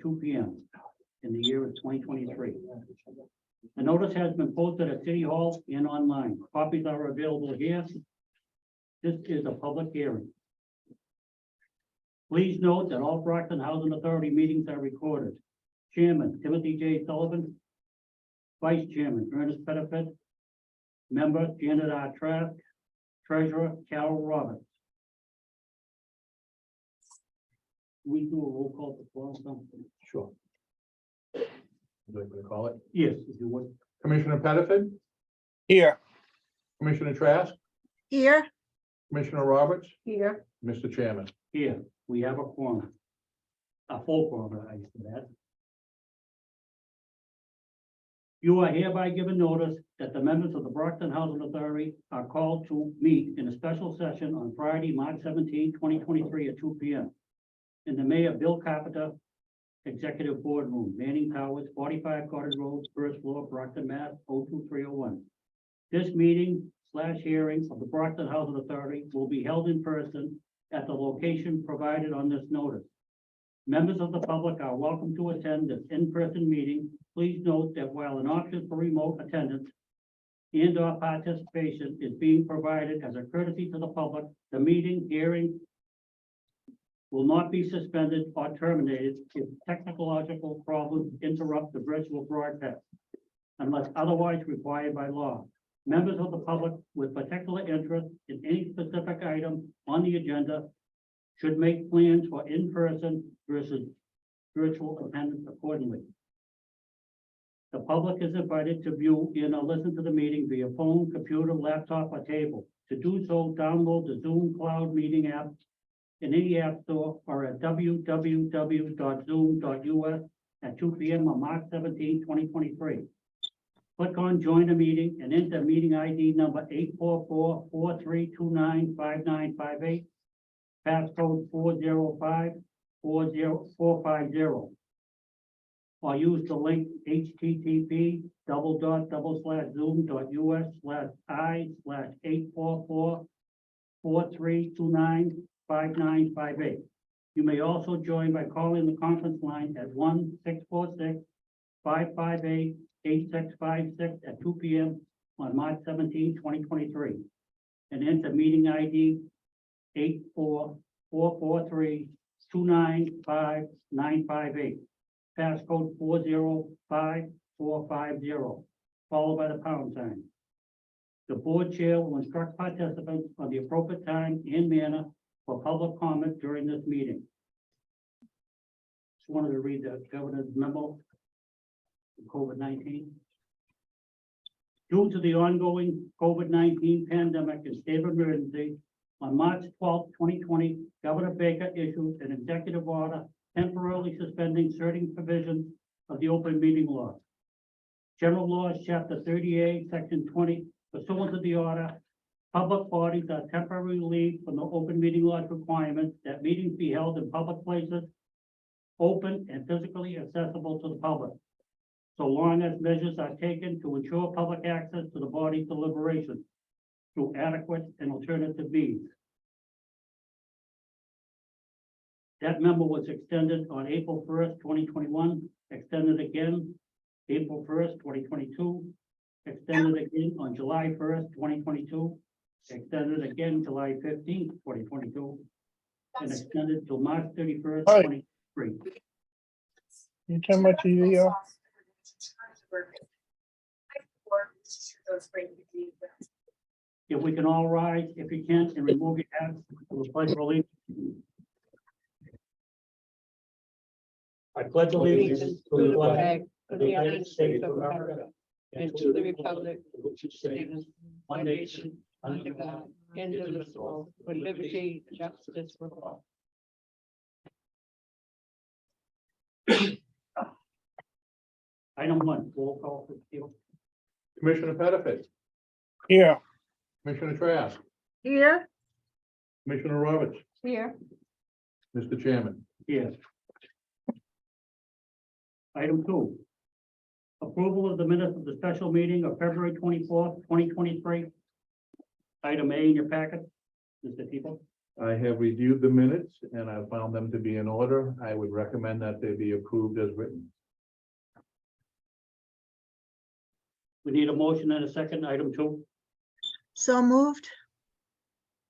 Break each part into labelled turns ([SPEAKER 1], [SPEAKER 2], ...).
[SPEAKER 1] 2 p.m. in the year of 2023. The notice has been posted at City Hall and online. Copies are available here. This is a public hearing. Please note that all Brockton Housing Authority meetings are recorded. Chairman, Timothy J. Sullivan. Vice Chairman, Ernest Pettifat. Member, Janet R. Trask. Treasurer, Carol Roberts. We do a roll call for something.
[SPEAKER 2] Sure. Would you like me to call it?
[SPEAKER 1] Yes, if you would.
[SPEAKER 2] Commissioner Pettifat,
[SPEAKER 3] Here.
[SPEAKER 2] Commissioner Trask,
[SPEAKER 4] Here.
[SPEAKER 2] Commissioner Roberts,
[SPEAKER 4] Here.
[SPEAKER 2] Mr. Chairman.
[SPEAKER 1] Here, we have a quorum. A full quorum, I said that. You are hereby given notice that the members of the Brockton Housing Authority are called to meet in a special session on Friday, March 17, 2023 at 2 p.m. in the Mayor Bill Carpenter Executive Boardroom, Manning Towers, 45 Cottage Road, first floor, Brockton, Mass. 02301. This meeting / hearing of the Brockton Housing Authority will be held in person at the location provided on this notice. Members of the public are welcome to attend this in-person meeting. Please note that while an option for remote attendance and/or participation is being provided as a courtesy to the public, the meeting hearing will not be suspended or terminated if technological problems interrupt the virtual broadcast, unless otherwise required by law. Members of the public with particular interest in any specific item on the agenda should make plans for in-person versus virtual attendance accordingly. The public is invited to view and or listen to the meeting via phone, computer, laptop, or table. To do so, download the Zoom Cloud Meeting app in any app store or at www.zoom.us at 2 p.m. on March 17, 2023. Click on Join a Meeting and enter meeting ID number 844-4329-5958, passcode 405-40450. Or use the link http://zoom.us/i/844-4329-5958. You may also join by calling the conference line at 1-646-558-8656 at 2 p.m. on March 17, 2023, and enter meeting ID 84443295958, passcode 405450, followed by the pound sign. The board chair will instruct participants on the appropriate time and manner for public comment during this meeting. Just wanted to read the governor's memo. COVID-19. Due to the ongoing COVID-19 pandemic and state of emergency, on March 12, 2020, Governor Baker issued an executive order temporarily suspending certain provisions of the open meeting law. General Laws, Chapter 38, Section 20, pursuant to the order, public bodies are temporarily relieved from the open meeting law requirements that meetings be held in public places, open and physically accessible to the public, so long as measures are taken to ensure public access to the body's deliberations through adequate and alternative means. That memo was extended on April 1st, 2021, extended again April 1st, 2022, extended again on July 1st, 2022, extended again July 15th, 2022, and extended till March 31st, 2023.
[SPEAKER 3] You turn my TV off?
[SPEAKER 1] If we can all rise, if you can, and remove your hats for the pledge of allegiance. I pledge allegiance to the flag of the United States of America
[SPEAKER 4] And to the republic which stands one nation under God, indivisible, with liberty and justice for all.
[SPEAKER 1] Item 1, roll call for the
[SPEAKER 2] Commissioner Pettifat,
[SPEAKER 3] Here.
[SPEAKER 2] Commissioner Trask,
[SPEAKER 4] Here.
[SPEAKER 2] Commissioner Roberts,
[SPEAKER 4] Here.
[SPEAKER 2] Mr. Chairman.
[SPEAKER 1] Yes. Item 2. Approval of the minutes of the special meeting of February 24th, 2023. Item A in your packet, Mr. People.
[SPEAKER 2] I have reviewed the minutes and I found them to be in order. I would recommend that they be approved as written.
[SPEAKER 1] We need a motion and a second, item 2.
[SPEAKER 5] So moved.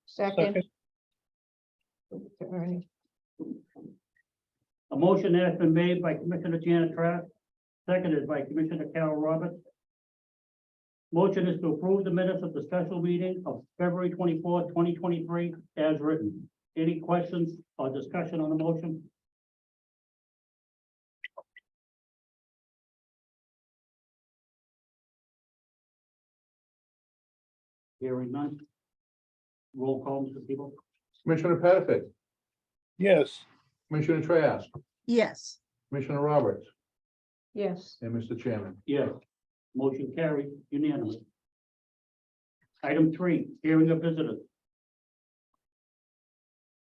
[SPEAKER 4] Second. Ernie.
[SPEAKER 1] A motion has been made by Commissioner Janet Trask, seconded by Commissioner Carol Roberts. Motion is to approve the minutes of the special meeting of February 24, 2023, as written. Any questions or discussion on the motion? Hearing none. Roll call, Mr. Tebow.
[SPEAKER 2] Commissioner Pettifat,
[SPEAKER 3] yes,
[SPEAKER 2] Commissioner Trask,
[SPEAKER 5] Yes.
[SPEAKER 2] Commissioner Roberts,
[SPEAKER 4] Yes,
[SPEAKER 2] and Mr. Chairman.
[SPEAKER 1] Yes. Motion carried unanimously. Item 3, hearing of visitors.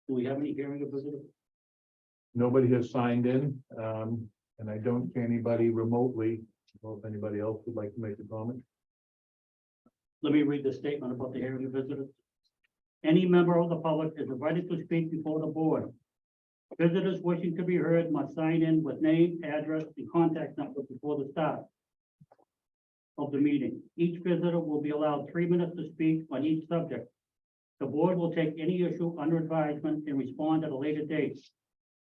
[SPEAKER 1] Do we have any hearing of visitors?
[SPEAKER 2] Nobody has signed in, and I don't see anybody remotely. Well, if anybody else would like to make a comment.
[SPEAKER 1] Let me read the statement about the hearing of visitors. Any member of the public is invited to speak before the board. Visitors wishing to be heard must sign in with name, address, and contact number before the start of the meeting. Each visitor will be allowed 3 minutes to speak on each subject. The board will take any issue under advisement and respond at a later date.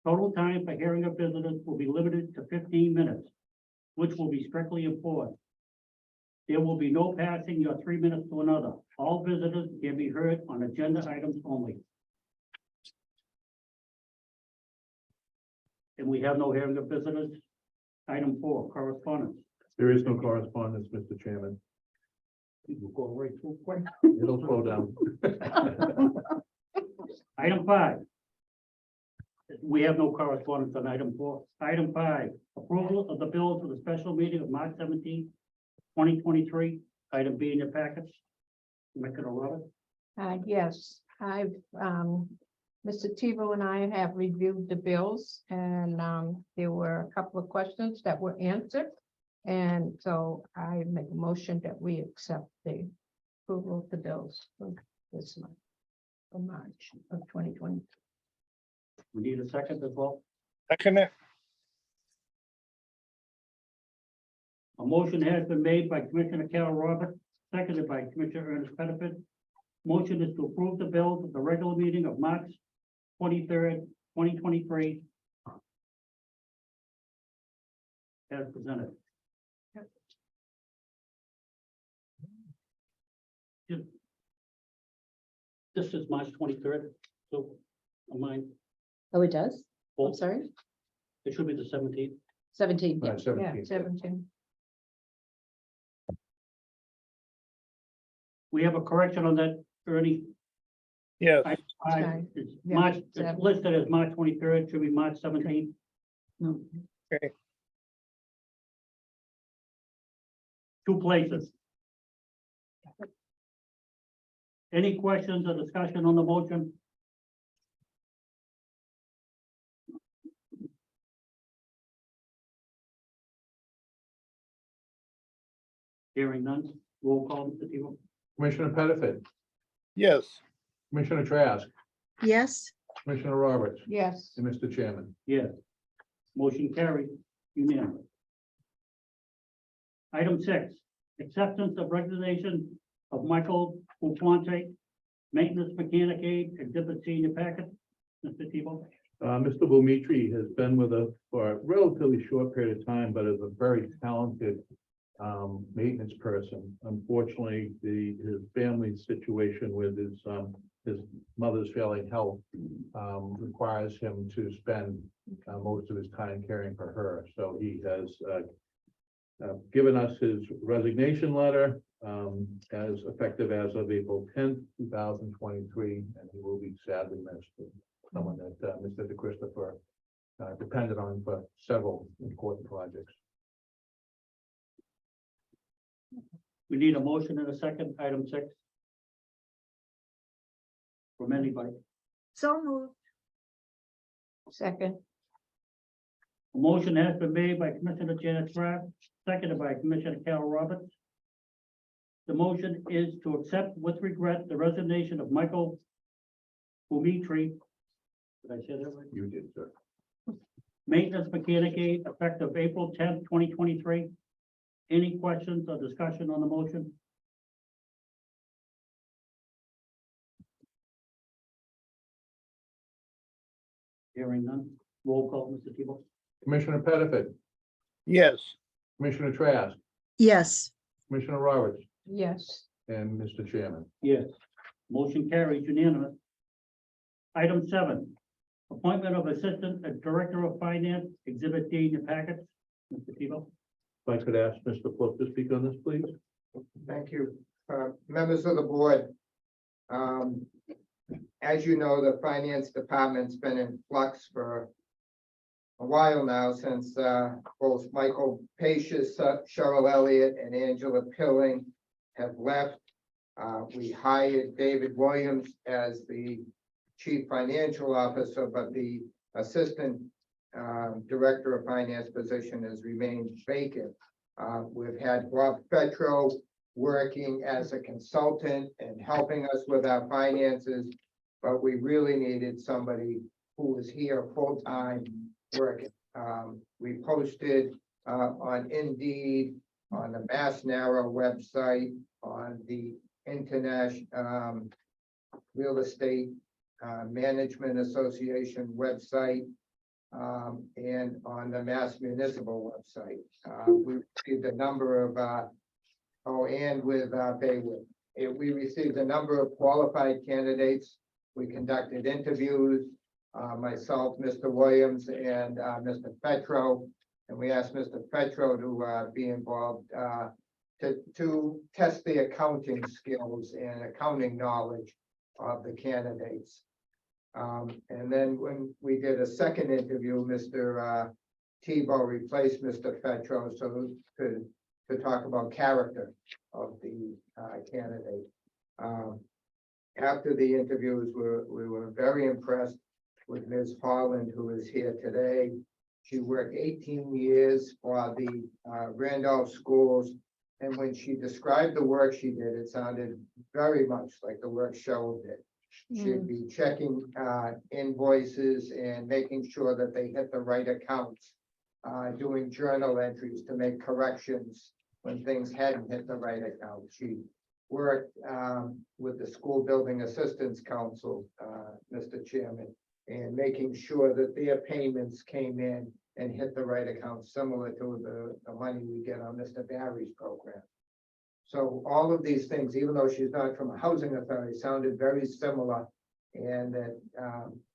[SPEAKER 1] Total time for hearing of visitors will be limited to 15 minutes, which will be strictly enforced. There will be no passing your 3 minutes to another. All visitors can be heard on agenda items only. And we have no hearing of visitors. Item 4, correspondence.
[SPEAKER 2] There is no correspondence, Mr. Chairman.
[SPEAKER 1] We'll go right through quick.
[SPEAKER 2] It'll slow down.
[SPEAKER 1] Item 5. We have no correspondence on item 4. Item 5, approval of the bills for the special meeting of March 17, 2023. Item B in your packets. Commissioner Roberts.
[SPEAKER 4] yes, Mr. Tebow and I have reviewed the bills and, there were a couple of questions that were answered. And so I make a motion that we accept the approval of the bills for this month, for March of 2020.
[SPEAKER 1] We need a second as well.
[SPEAKER 3] second it,
[SPEAKER 1] A motion has been made by Commissioner Carol Roberts, seconded by Commissioner Ernest Pettifat. Motion is to approve the bills of the regular meeting of March 23rd, 2023. As presented. This is March 23rd, so on mine,
[SPEAKER 6] Oh, it does? I'm
[SPEAKER 1] well,
[SPEAKER 6] sorry,
[SPEAKER 1] it should be the 17th.
[SPEAKER 6] 17.
[SPEAKER 2] Right,
[SPEAKER 4] Yeah,
[SPEAKER 2] 17.
[SPEAKER 4] 17.
[SPEAKER 1] We have a correction on that, Ernie.
[SPEAKER 3] yes,
[SPEAKER 4] Okay.
[SPEAKER 1] It's
[SPEAKER 4] Yeah,
[SPEAKER 1] March, it's
[SPEAKER 4] seven.
[SPEAKER 1] listed as March 23rd, should be March 17th.
[SPEAKER 6] No.
[SPEAKER 3] okay,
[SPEAKER 1] 2 places. Any questions or discussion on the motion? Hearing none, roll call, Mr. Tebow.
[SPEAKER 2] Commissioner Pettifat,
[SPEAKER 3] yes,
[SPEAKER 2] Commissioner Trask,
[SPEAKER 5] Yes.
[SPEAKER 2] Commissioner Roberts,
[SPEAKER 4] Yes,
[SPEAKER 2] and Mr. Chairman.
[SPEAKER 1] Yes. Motion carried unanimously. Item 6, acceptance of resignation of Michael Bufonte, maintenance mechanic aide, exhibit C in your packet. Mr. Tebow.
[SPEAKER 2] Mr. Vumitri has been with us for a relatively short period of time, but is a very talented maintenance person. Unfortunately, his family situation with his mother's failing health requires him to spend most of his time caring for her. So he has given us his resignation letter as effective as of April 10th, 2023, and he will be sadly missed. Someone that Mr. DeChristopher depended on for several important projects.
[SPEAKER 1] We need a motion and a second, item 6. From anybody.
[SPEAKER 5] So moved.
[SPEAKER 4] second,
[SPEAKER 1] A motion has been made by Commissioner Janet Trask, seconded by Commissioner Carol Roberts. The motion is to accept with regret the resignation of Michael Did I say that right?
[SPEAKER 2] You did, sir.
[SPEAKER 1] Maintenance mechanic aide, effective April 10th, 2023. Any questions or discussion on the motion? Hearing none. Roll call, Mr. Tebow.
[SPEAKER 2] Commissioner Pettifat,
[SPEAKER 3] yes,
[SPEAKER 2] Commissioner Trask,
[SPEAKER 5] yes,
[SPEAKER 2] Commissioner Roberts,
[SPEAKER 4] yes,
[SPEAKER 2] and Mr. Chairman.
[SPEAKER 1] Yes. Motion carries unanimous. Item 7, appointment of Assistant Director of Finance, Exhibit D in your packets. Mr. Tebow.
[SPEAKER 2] If I could ask Mr. Fluff to speak on this, please.
[SPEAKER 7] Thank you. Members of the board. As you know, the finance department's been in flux for a while now since both Michael Pacious, Cheryl Elliott, and Angela Pilling have left. We hired David Williams as the chief financial officer, but the assistant director of finance position has remained vacant. We've had Bob Petro working as a consultant and helping us with our finances, but we really needed somebody who was here full-time working. We posted on Indeed, on the Mass Narrow website, on the International Real Estate Management Association website, and on the Mass Municipal website. We received a number of, and with Baywood. We received a number of qualified candidates. We conducted interviews, myself, Mr. Williams, and Mr. Petro. And we asked Mr. Petro to be involved to test the accounting skills and accounting knowledge of the candidates. And then when we did a second interview, Mr. Tebow replaced Mr. Petro to talk about character of the candidate. After the interviews, we were very impressed with Ms. Holland, who is here today. She worked 18 years for the Randolph schools. And when she described the work she did, it sounded very much like the work Cheryl did. She'd be checking invoices and making sure that they hit the right accounts, doing journal entries to make corrections when things hadn't hit the right account. She worked with the School Building Assistance Council, Mr. Chairman, and making sure that their payments came in and hit the right account, similar to the money we get on Mr. Barry's program. So all of these things, even though she's not from a housing authority, sounded very similar. And that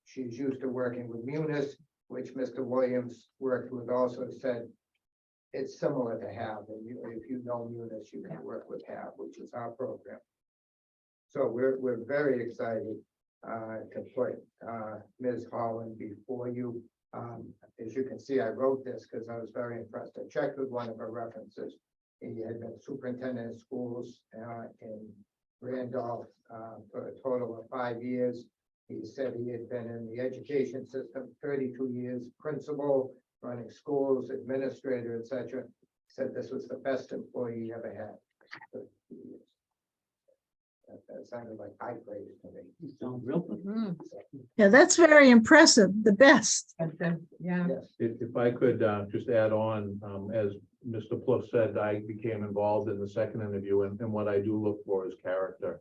[SPEAKER 7] she's used to working with Munis, which Mr. Williams worked with, also said it's similar to HAB. And if you know Munis, you can work with HAB, which is our program. So we're very excited to put Ms. Holland before you. As you can see, I wrote this because I was very impressed. I checked with one of her references. He had been superintendent of schools in Randolph for a total of 5 years. He said he had been in the education system 32 years, principal, running schools, administrator, etc. Said this was the best employee he ever had. For 2 years. That sounded like high praise to me.
[SPEAKER 1] Sounds real good.
[SPEAKER 4] Mhm.
[SPEAKER 5] yeah, that's very impressive, the best.
[SPEAKER 4] Yeah,
[SPEAKER 7] Yes.
[SPEAKER 2] If I could just add on, as Mr. Pluff said, I became involved in the second interview, and what I do look for is character.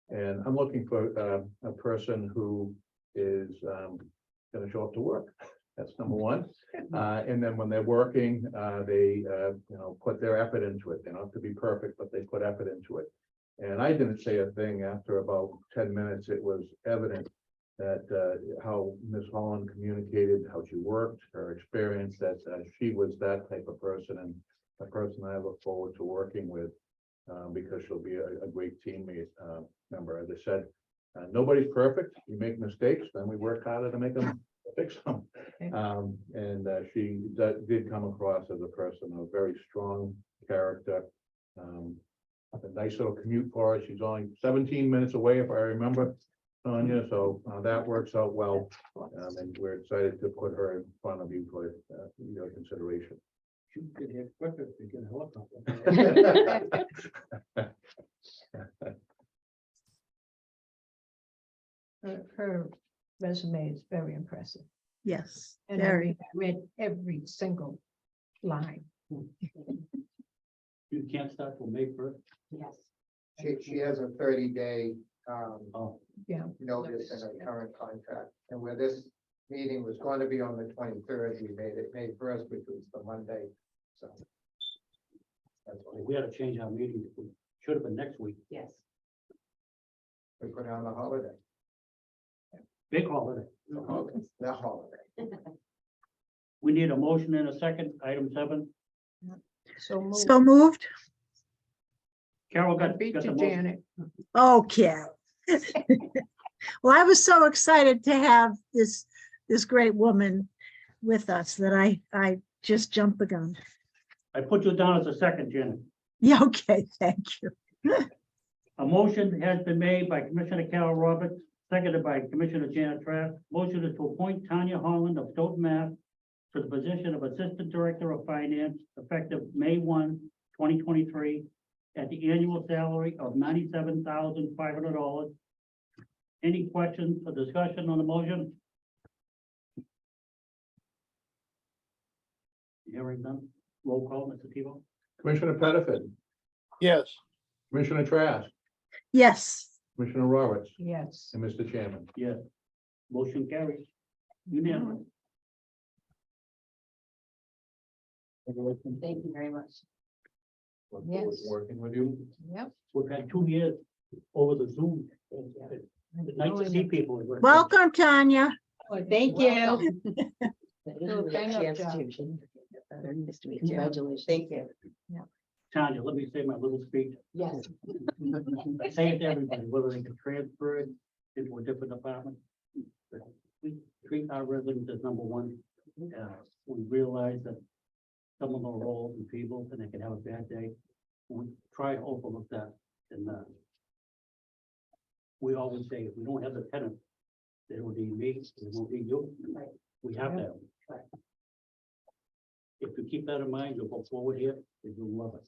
[SPEAKER 2] And I'm looking for a person who is going to show up to work. That's number one. And then when they're working, they put their effort into it. They don't have to be perfect, but they put effort into it. And I didn't say a thing. After about 10 minutes, it was evident that how Ms. Holland communicated, how she worked, her experience, that she was that type of person, and a person I look forward to working with because she'll be a great teammate member. As I said, nobody's perfect. We make mistakes, then we work harder to make them fix them.
[SPEAKER 4] Okay.
[SPEAKER 2] She did come across as a person of very strong character. A nice little commute for her. She's only 17 minutes away, if I remember, Tanya, so that works out well. And we're excited to put her in front of you for your consideration.
[SPEAKER 1] She could hit quicker if you get a helicopter.
[SPEAKER 4] her resume is very impressive.
[SPEAKER 5] Yes,
[SPEAKER 4] And I
[SPEAKER 5] very.
[SPEAKER 4] read every single line.
[SPEAKER 1] You can't start till May first.
[SPEAKER 6] Yes.
[SPEAKER 7] She has a 30-day,
[SPEAKER 1] Oh,
[SPEAKER 4] Yeah.
[SPEAKER 7] notice in her current contract, and where this meeting was going to be on the 23rd, we made it May 1st, which was the Monday, so. That's why
[SPEAKER 1] we had to change our meeting. It should have been next week.
[SPEAKER 6] Yes.
[SPEAKER 7] we put on the holiday,
[SPEAKER 1] Big holiday.
[SPEAKER 7] the holiday.
[SPEAKER 1] We need a motion in a second, item 7.
[SPEAKER 4] So moved.
[SPEAKER 5] So moved.
[SPEAKER 1] Carol
[SPEAKER 4] I
[SPEAKER 1] got
[SPEAKER 4] beat
[SPEAKER 1] the
[SPEAKER 4] you,
[SPEAKER 1] motion.
[SPEAKER 4] Janet.
[SPEAKER 5] Oh, Carol. Well, I was so excited to have this great woman with us that I just jumped the gun.
[SPEAKER 1] I put you down as a second, Janet.
[SPEAKER 5] Yeah, okay, thank you.
[SPEAKER 1] A motion has been made by Commissioner Carol Roberts, seconded by Commissioner Janet Trask. Motion is to appoint Tanya Holland of Stoughton, Mass. To the position of Assistant Director of Finance effective May 1, 2023, at the annual salary of $97,500. Any questions or discussion on the motion? Hearing none. Roll call, Mr. Tebow?
[SPEAKER 2] Commissioner Pettifat,
[SPEAKER 3] Yes.
[SPEAKER 2] Commissioner Trask,
[SPEAKER 5] Yes,
[SPEAKER 2] Commissioner Roberts,
[SPEAKER 4] Yes.
[SPEAKER 2] and Mr. Chairman.
[SPEAKER 1] Yes. Motion carries. Unanimous.
[SPEAKER 6] Thank you very much.
[SPEAKER 2] Look forward to
[SPEAKER 4] Yes.
[SPEAKER 2] working with you.
[SPEAKER 4] Yep.
[SPEAKER 1] We've had 2 years over the Zoom.
[SPEAKER 6] Thank you.
[SPEAKER 1] It's nice to see people.
[SPEAKER 5] welcome, Tanya.
[SPEAKER 6] Thank
[SPEAKER 4] Welcome.
[SPEAKER 6] Congratulations. Thank you.
[SPEAKER 1] Tanya, let me say my little speech.
[SPEAKER 6] Yes.
[SPEAKER 1] I say it to everybody, whether they can transfer it into a different department. We treat our residents as number one. We realize that some of them are old and feeble and they can have a bad day. We try to overlook that. And we always say, if we don't have the tenant, they don't need me, they won't need you.
[SPEAKER 6] Right.
[SPEAKER 1] We have that.
[SPEAKER 6] Right.
[SPEAKER 1] If you keep that in mind, you'll go forward here, and you'll love it.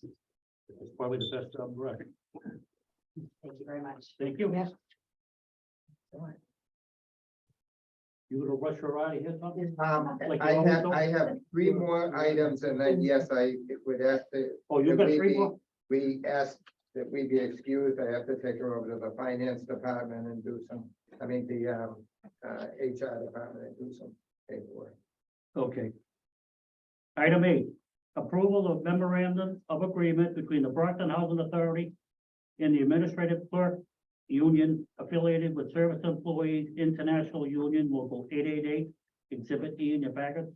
[SPEAKER 1] It's probably the best job running.
[SPEAKER 6] Thank you very much.
[SPEAKER 1] Thank you.
[SPEAKER 4] Yeah.
[SPEAKER 1] You gonna rush her out of here, something? Like you
[SPEAKER 7] I
[SPEAKER 1] always
[SPEAKER 7] have,
[SPEAKER 1] do?
[SPEAKER 7] I have 3 more items, and then, yes, I would ask that
[SPEAKER 1] Oh, you got 3 more?
[SPEAKER 7] we asked that we be excused. I have to take her over to the finance department and do some, the HR department and do some paperwork.
[SPEAKER 1] Okay. Item 8, approval of memorandum of agreement between the Brockton Housing Authority and the Administrative Clerk Union affiliated with Service Employees International Union Local 888, Exhibit E in your packet.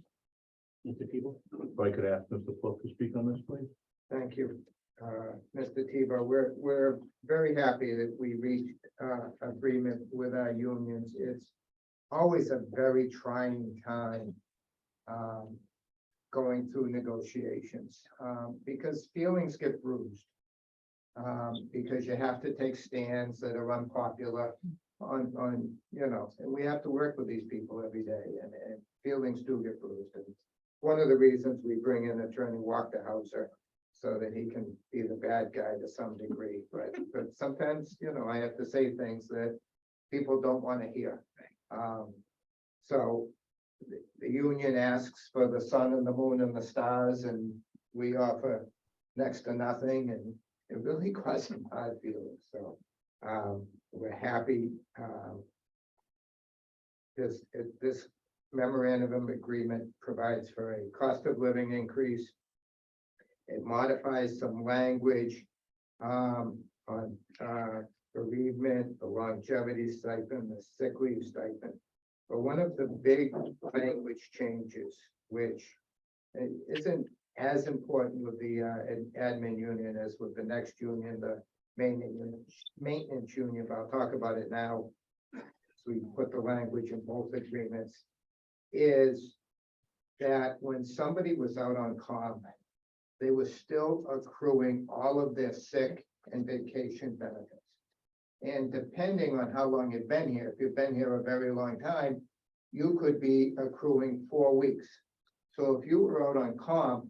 [SPEAKER 1] Mr. Tebow?
[SPEAKER 2] If I could ask Mr. Fluff to speak on this, please.
[SPEAKER 7] Thank you, Mr. Tebow. We're very happy that we reached agreement with our unions. It's always a very trying time going through negotiations because feelings get bruised. Because you have to take stands that are unpopular on, and we have to work with these people every day, and feelings do get bruised. And one of the reasons we bring in Attorney Walker-Hauser, so that he can be the bad guy to some degree, but sometimes, I have to say things that people don't want to hear. So the union asks for the sun and the moon and the stars, and we offer next to nothing, and it really caused some hard feelings, so, we're happy. This memorandum of agreement provides for a cost of living increase. It modifies some language, on, bereavement, the longevity stipend, the sick leave stipend. But one of the big language changes, which isn't as important with the admin union as with the next union, the maintenance union, but I'll talk about it now. So we put the language in both agreements, is that when somebody was out on comp, they were still accruing all of their sick and vacation benefits. And depending on how long you've been here, if you've been here a very long time, you could be accruing 4 weeks. So if you were out on comp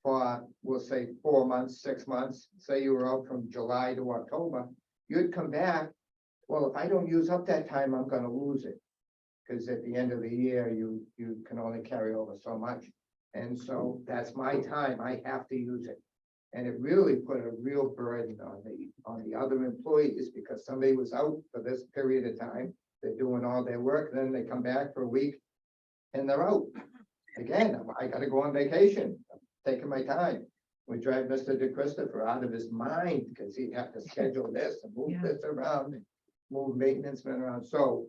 [SPEAKER 7] for, we'll say 4 months, 6 months, say you were out from July to October, you'd come back well, if I don't use up that time, I'm gonna lose it. Cause at the end of the year, you can only carry over so much. And so that's my time, I have to use it. And it really put a real burden on the other employees, because somebody was out for this period of time. They're doing all their work, then they come back for a week and they're out. Again, I gotta go on vacation, I'm taking my time. We drive Mr. DeChristopher out of his mind, because he'd have to schedule this and move
[SPEAKER 5] Yeah.
[SPEAKER 7] this around, and move maintenance men around, so.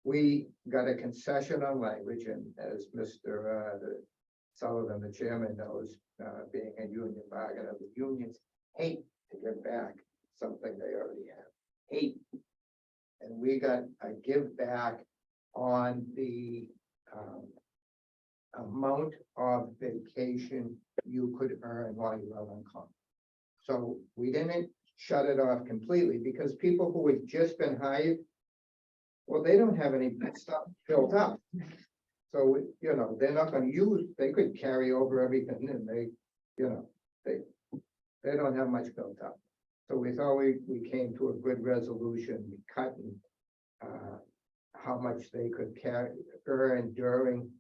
[SPEAKER 7] We got a concession on language, and as Mr. Sullivan, the chairman, knows, being a union bargainer, the unions hate to give back something they already have, hate. And we got a give back on the amount of vacation you could earn while you were on call. So we didn't shut it off completely, because people who had just been hired, well, they don't have any stuff built up. So, you know, they're not gonna use, they could carry over everything, and they, you know, they don't have much built up. So we thought we came to a good resolution, we cut how much they could earn during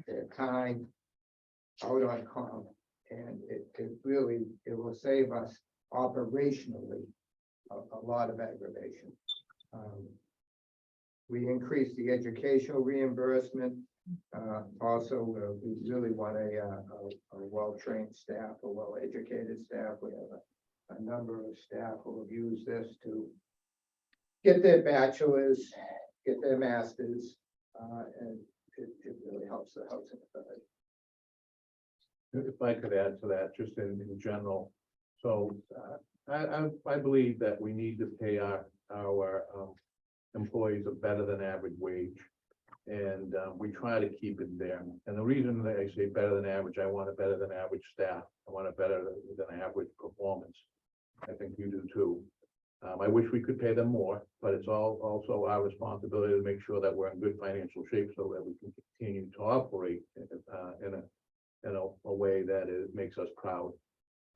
[SPEAKER 7] their time out on call. And it really, it will save us operationally a lot of aggravation. We increased the educational reimbursement. Also, we really want a well-trained staff, a well-educated staff. We have a number of staff who have used this to get their bachelors, get their masters, and it really helps the housing authority.
[SPEAKER 2] If I could add to that, just in general. So I believe that we need to pay our employees a better than average wage. And we try to keep it there. And the reason that I say better than average, I want a better than average staff. I want a better than average performance. I think you do too. I wish we could pay them more, but it's also our responsibility to make sure that we're in good financial shape so that we can continue to operate in a way that it makes us proud.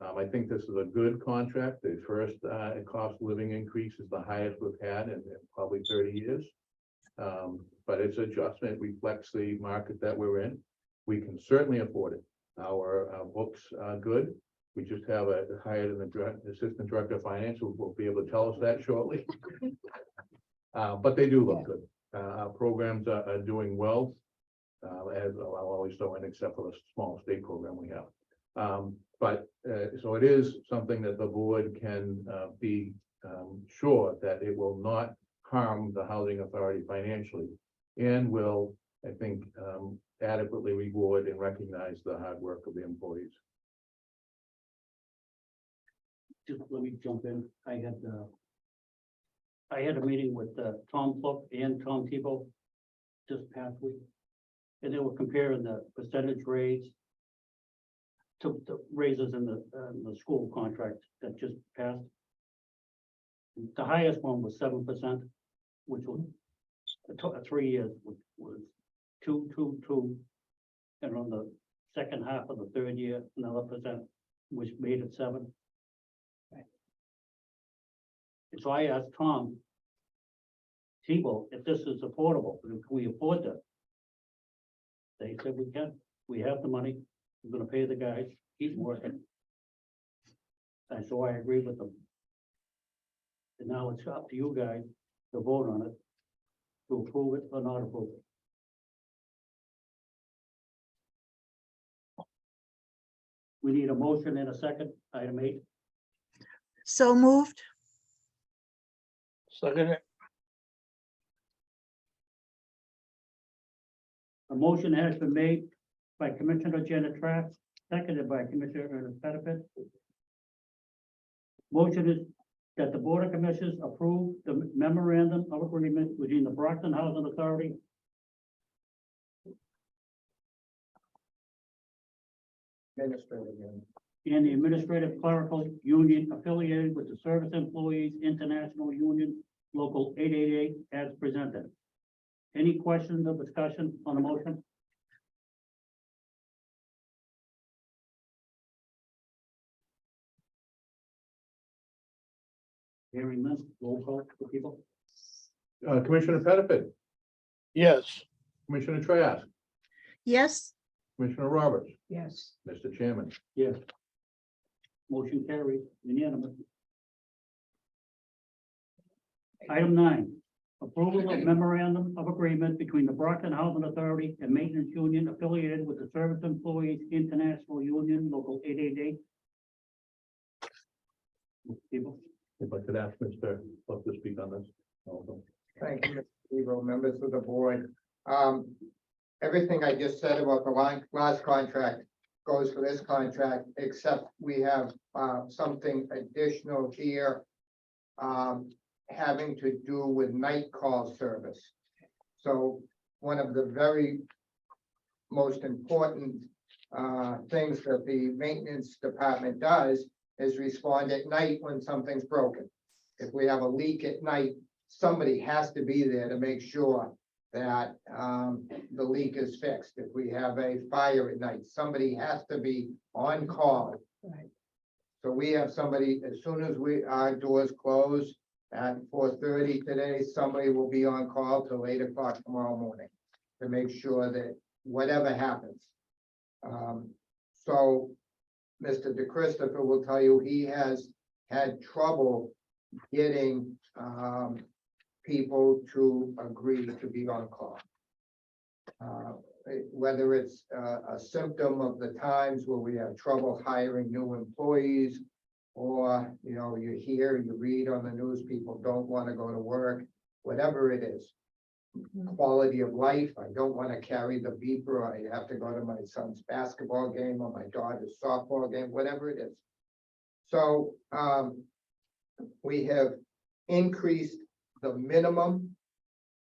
[SPEAKER 2] I think this is a good contract. The first cost of living increase is the highest we've had in probably 30 years. But its adjustment reflects the market that we're in. We can certainly afford it. Our books are good. We just have hired an assistant director of finance who will be able to tell us that shortly. But they do look good. Our programs are doing well, as I'll always throw in, except for the small state program we have. So it is something that the board can be sure that it will not harm the housing authority financially, and will, I think, adequately reward and recognize the hard work of the employees.
[SPEAKER 1] Just let me jump in. I had a meeting with Tom Fluck and Tom Tebow just past week. And they were comparing the percentage raise to the raises in the school contract that just passed. The highest one was 7%, which was 3 years was 2. And on the second half of the third year, another percent, which made it 7. And so I asked Tom Tebow if this is affordable, can we afford that? They said we can, we have the money, we're gonna pay the guys, keep working. And so I agree with them. And now it's up to you guys to vote on it, to approve it or not approve it. We need a motion and a second, item 8.
[SPEAKER 5] So moved.
[SPEAKER 3] Second,
[SPEAKER 1] A motion has been made by Commissioner Janet Trask, seconded by Commissioner Ernest Pettifat. Motion is that the Board of Commissioners approve the memorandum of agreement between the Brockton Housing Authority
[SPEAKER 7] Administrative again.
[SPEAKER 1] and the Administrative Clerical Union affiliated with the Service Employees International Union, Local 888, as presented. Any questions or discussion on the motion? Hearing none, roll call for people.
[SPEAKER 2] Commissioner Pettifat,
[SPEAKER 3] yes,
[SPEAKER 2] Commissioner Trask,
[SPEAKER 5] yes,
[SPEAKER 2] Commissioner Roberts,
[SPEAKER 4] Yes,
[SPEAKER 2] Mr. Chairman.
[SPEAKER 1] Yes. Motion carries unanimous. Item 9, approval of memorandum of agreement between the Brockton Housing Authority and Maintenance Union affiliated with the Service Employees International Union Local 888. People,
[SPEAKER 2] If I could ask Mr. Pluck to speak on this. Also.
[SPEAKER 7] Thank you, Mr. Tebow, members of the board. Everything I just said about the last contract goes for this contract, except we have, something additional here. Having to do with night call service. So one of the very most important, things that the maintenance department does is respond at night when something's broken. If we have a leak at night, somebody has to be there to make sure that the leak is fixed. If we have a fire at night, somebody has to be on call.
[SPEAKER 4] right.
[SPEAKER 7] So we have somebody, as soon as our doors close at 4:30 today, somebody will be on call till 8 o'clock tomorrow morning to make sure that whatever happens. So Mr. DeChristopher will tell you he has had trouble getting people to agree to be on call. Whether it's a symptom of the times where we have trouble hiring new employees, or, you know, you hear, you read on the news, people don't want to go to work, whatever it is. Quality of life, I don't want to carry the beeper, I have to go to my son's basketball game or my daughter's softball game, whatever it is. So, we have increased the minimum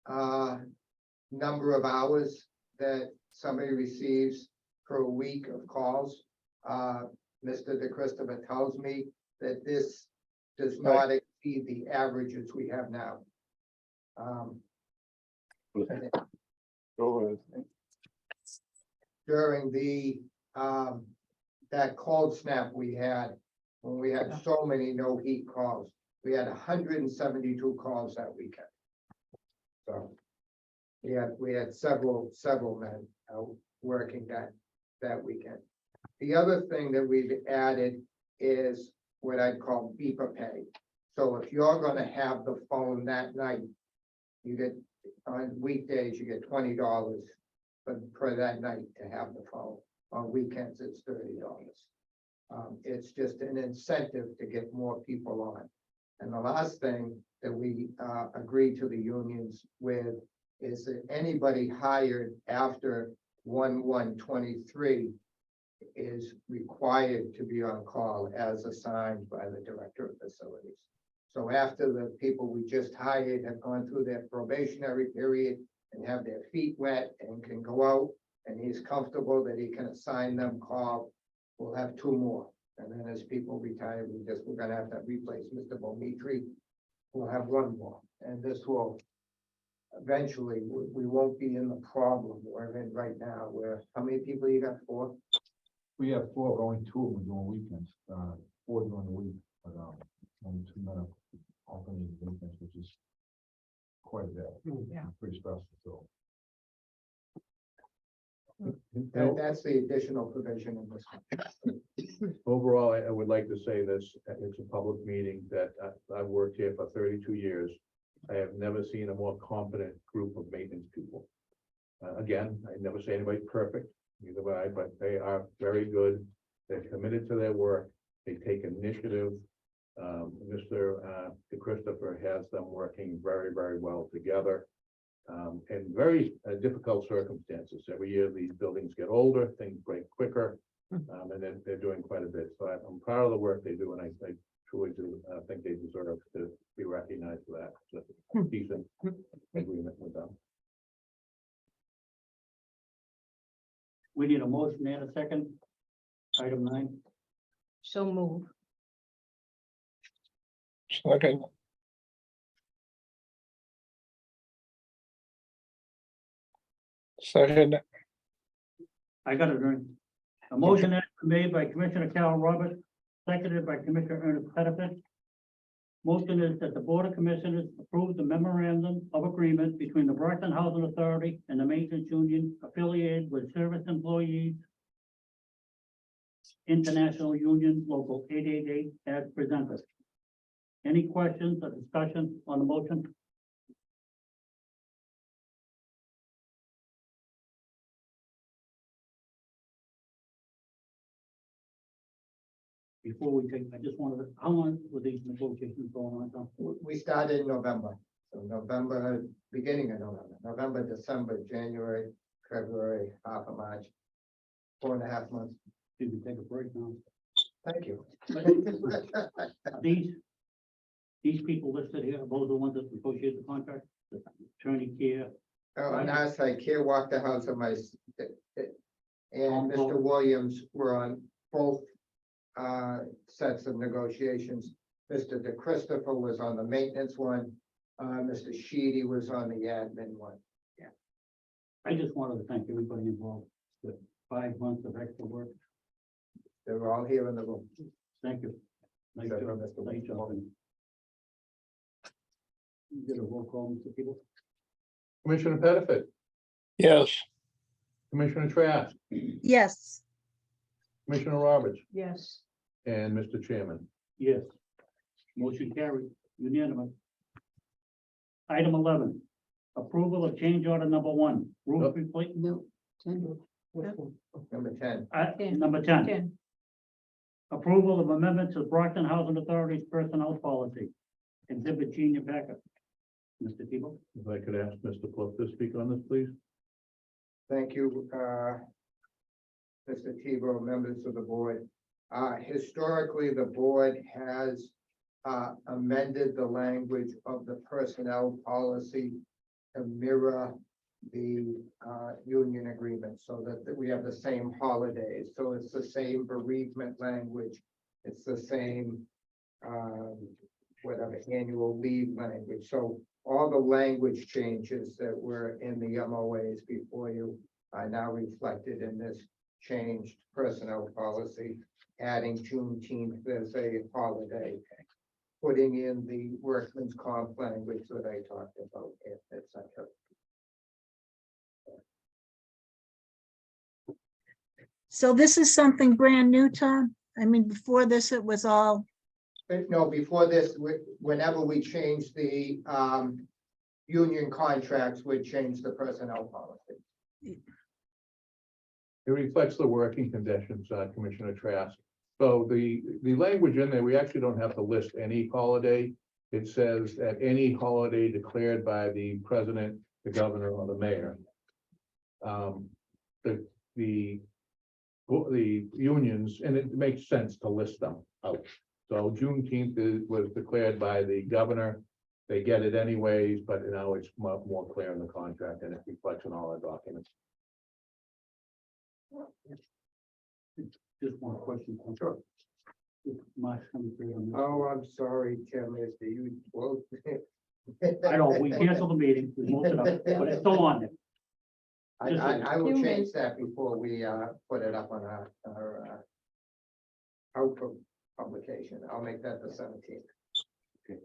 [SPEAKER 7] number of hours that somebody receives per week of calls. Mr. DeChristopher tells me that this does not exceed the averages we have now.
[SPEAKER 3] go ahead.
[SPEAKER 7] During the, that cold snap we had, when we had so many no heat calls, we had 172 calls that weekend. So we had several men out working that weekend. The other thing that we've added is what I'd call beeper pay. So if you're gonna have the phone that night, you get, on weekdays, you get $20 per that night to have the phone. On weekends, it's $30. It's just an incentive to get more people on. And the last thing that we agreed to the unions with is that anybody hired after 1/1/23 is required to be on call as assigned by the director of facilities. So after the people we just hired have gone through their probationary period and have their feet wet and can go out, and he's comfortable that he can assign them call, we'll have 2 more. And then as people retire, we're gonna have to replace Mr. Bomitri. We'll have 1 more, and this will eventually, we won't be in the problem we're in right now, where, how many people you got? 4?
[SPEAKER 8] We have 4, but only 2 of them are doing weekends, 4 during the week, but, only 2 men are alternating weekends, which is quite a bit.
[SPEAKER 4] Yeah.
[SPEAKER 8] Pretty stressful, so.
[SPEAKER 7] That's the additional provision in this one.
[SPEAKER 2] Overall, I would like to say this, it's a public meeting that I've worked here for 32 years. I have never seen a more competent group of maintenance people. Again, I never say anybody's perfect, neither would I, but they are very good. They're committed to their work. They take initiative. Mr. DeChristopher has them working very, very well together. In very difficult circumstances. Every year, these buildings get older, things break quicker, and then they're doing quite a bit. So I'm proud of the work they do, and I truly do think they deserve to be recognized for that. It's a decent agreement with them.
[SPEAKER 1] we need a motion and a second. Item 9,
[SPEAKER 4] So move.
[SPEAKER 3] Second, second,
[SPEAKER 1] I got it, Ernie. A motion has been made by Commissioner Carol Roberts, seconded by Commissioner Ernest Pettifat. Motion is that the Board of Commissioners approve the memorandum of agreement between the Brockton Housing Authority and the Maintenance Union affiliated with Service Employees International Union Local 888 as presented. Any questions or discussion on the motion? Before we take, I just wanted to, how long were these negotiations going on? Tom?
[SPEAKER 7] We started in November, so November, beginning of November, December, January, February, half of March. 4.5 months.
[SPEAKER 1] You can take a break now.
[SPEAKER 7] Thank you.
[SPEAKER 1] These people listed here, are those the ones that negotiated the contract? The Attorney Care,
[SPEAKER 7] On our side, Care walked the house of and Mr. Williams were on both sets of negotiations. Mr. DeChristopher was on the maintenance one. Mr. Sheedy was on the admin one.
[SPEAKER 1] I just wanted to thank everybody involved with 5 months of extra work.
[SPEAKER 7] They were all here in the room.
[SPEAKER 1] Thank you. Nice
[SPEAKER 7] Except for
[SPEAKER 1] job.
[SPEAKER 7] Mr.
[SPEAKER 1] Nice job. You Get a roll call, Mr. People.
[SPEAKER 2] Commissioner Pettifat,
[SPEAKER 3] yes,
[SPEAKER 2] Commissioner Trask,
[SPEAKER 5] Yes,
[SPEAKER 2] Commissioner Roberts,
[SPEAKER 4] Yes,
[SPEAKER 2] and Mr. Chairman.
[SPEAKER 1] Yes. Motion carried, unanimous. Item 11, approval of change order number 1, roof
[SPEAKER 2] Yep.
[SPEAKER 1] replacement.
[SPEAKER 4] no, 10,
[SPEAKER 7] Number 10.
[SPEAKER 1] Number 10,
[SPEAKER 4] 10.
[SPEAKER 1] approval of amendment to Brockton Housing Authority's personnel policy. Exhibit G in your packet. Mr. Tebow?
[SPEAKER 2] If I could ask Mr. Pluff to speak on this, please.
[SPEAKER 7] Thank you, Mr. Tebow, members of the board. Historically, the board has amended the language of the personnel policy to mirror the union agreement so that we have the same holidays. So it's the same bereavement language. It's the same whatever annual leave language. So all the language changes that were in the MOAs before you are now reflected in this changed personnel policy, adding Juneteenth as a holiday, putting in the workman's comp language that I talked about, et cetera.
[SPEAKER 5] so this is something brand new, Tom? I mean, before this, it was all,
[SPEAKER 7] No, before this, whenever we change the union contracts, we change the personnel policy.
[SPEAKER 2] It reflects the working conditions, Commissioner Trask. So the language in there, we actually don't have to list any holiday. It says that any holiday declared by the president, the governor, or the mayor. The unions, and it makes sense to list them out. So Juneteenth was declared by the governor. They get it anyways, but now it's more clear in the contract and it reflects in all our documents.
[SPEAKER 1] Just one question.
[SPEAKER 7] Sure.
[SPEAKER 1] March 23rd on this.
[SPEAKER 7] Oh, I'm sorry, Tim, is the you, well.
[SPEAKER 1] I know, we canceled the meeting, we moved it up, but it's still on there.
[SPEAKER 7] I will change that before we put it up on our output publication. I'll make that the 17th.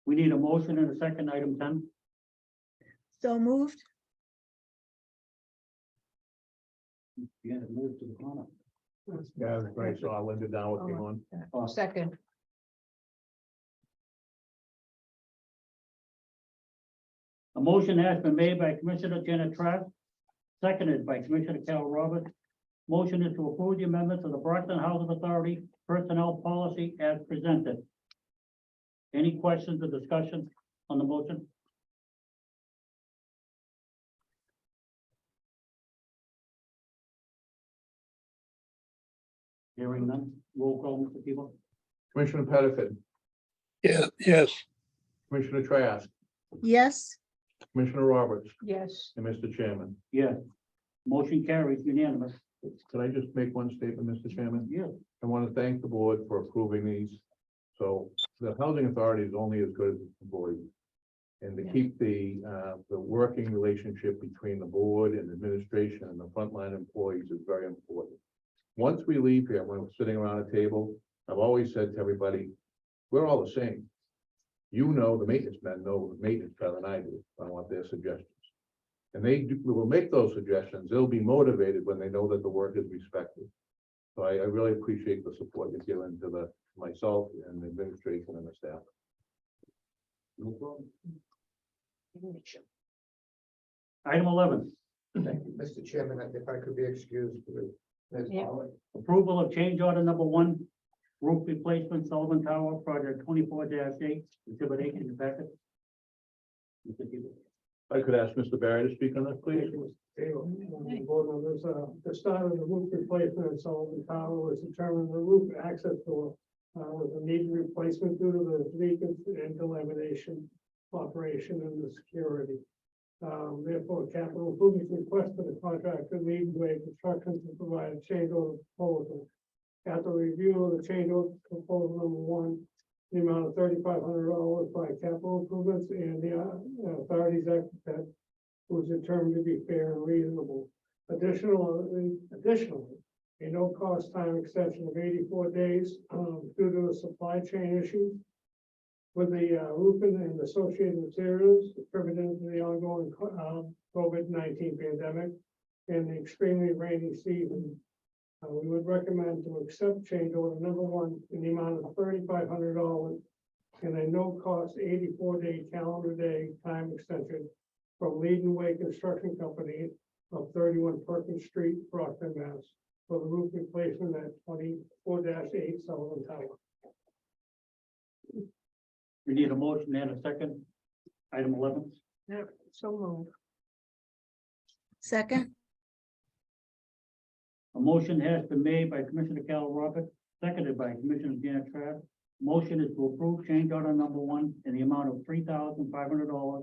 [SPEAKER 1] We need a motion and a second, item 10.
[SPEAKER 5] so moved?
[SPEAKER 1] You had to move to the corner.
[SPEAKER 2] Yeah, right. So I'll end it down with you on.
[SPEAKER 4] Second,
[SPEAKER 1] A motion has been made by Commissioner Janet Trask, seconded by Commissioner Carol Roberts. Motion is to approve the amendments of the Brockton Housing Authority personnel policy as presented. Any questions or discussion on the motion? Hearing none, roll call, Mr. Tebow.
[SPEAKER 2] Commissioner Pettifat,
[SPEAKER 3] yes,
[SPEAKER 2] Commissioner Trask,
[SPEAKER 5] Yes,
[SPEAKER 2] Commissioner Roberts,
[SPEAKER 4] yes,
[SPEAKER 2] and Mr. Chairman.
[SPEAKER 1] Yes. Motion carries unanimous.
[SPEAKER 2] Could I just make one statement, Mr. Chairman?
[SPEAKER 1] Yes.
[SPEAKER 2] I want to thank the board for approving these. So the housing authority is only as good as its employees. And to keep the working relationship between the board and administration and the frontline employees is very important. Once we leave here, when we're sitting around a table, I've always said to everybody, we're all the same. You know, the maintenance men know the maintenance better than I do, I want their suggestions. And will make those suggestions, they'll be motivated when they know that the work is respected. So I really appreciate the support you've given to myself and the administration and the staff.
[SPEAKER 8] No problem.
[SPEAKER 1] Item 11,
[SPEAKER 7] Thank you, Mr. Chairman, if I could be excused, please. Ms.
[SPEAKER 4] Yeah.
[SPEAKER 7] Polly.
[SPEAKER 1] approval of change order number 1, roof replacement Sullivan Tower, project 24-8, exhibit H in the packet. Mr. Tebow.
[SPEAKER 2] I could ask Mr. Barry to speak on this, please.
[SPEAKER 9] The start of the roof replacement at Sullivan Tower was determined the roof access door was a needed replacement due to the leak and delamination operation and the security. Therefore, capital improvements requested the contractor Leadway Construction to provide a change order proposal. After review of the change order proposal number 1, the amount of $3,500 by capital improvements and the authorities architect was determined to be fair and reasonable. Additionally, a no-cost time extension of 84 days due to the supply chain issues with the roofing and associated materials attributed to the ongoing COVID-19 pandemic and the extremely rainy season. We would recommend to accept change order number 1 in the amount of $3,500 and a no-cost 84-day calendar day time extension from Leading Way Construction Company of 31 Perkins Street, Brockton, Mass. For the roof replacement at 24-8 Sullivan Tower.
[SPEAKER 1] We need a motion and a second. Item 11,
[SPEAKER 4] Yeah, so moved.
[SPEAKER 5] second,
[SPEAKER 1] a motion has been made by Commissioner Carol Roberts, seconded by Commissioner Janet Trask. Motion is to approve change order number 1 in the amount of $3,500